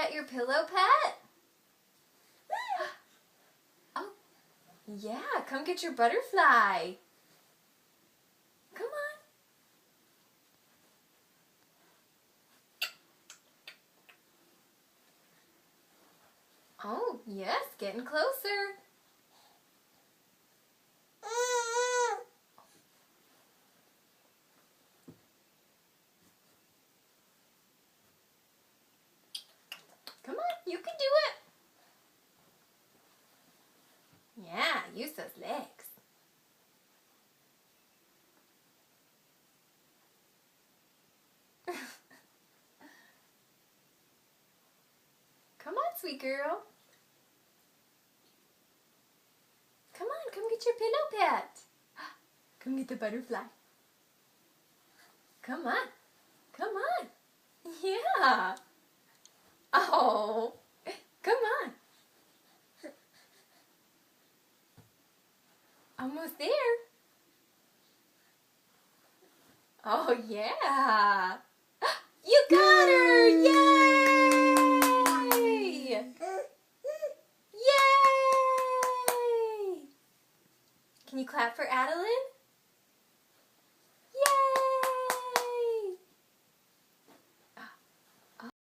get your pillow, pet? Oh, yeah, come get your butterfly. Come on. Oh, yes, getting closer. Come on, you can do it. Yeah, use those legs. Come on, sweet girl. Come on, come get your pillow, pet. Come get the butterfly. Come on. Come on. Yeah. Oh, come on. Almost there. Oh, yeah. You got her! Yay! Yay! Can you clap for Adeline?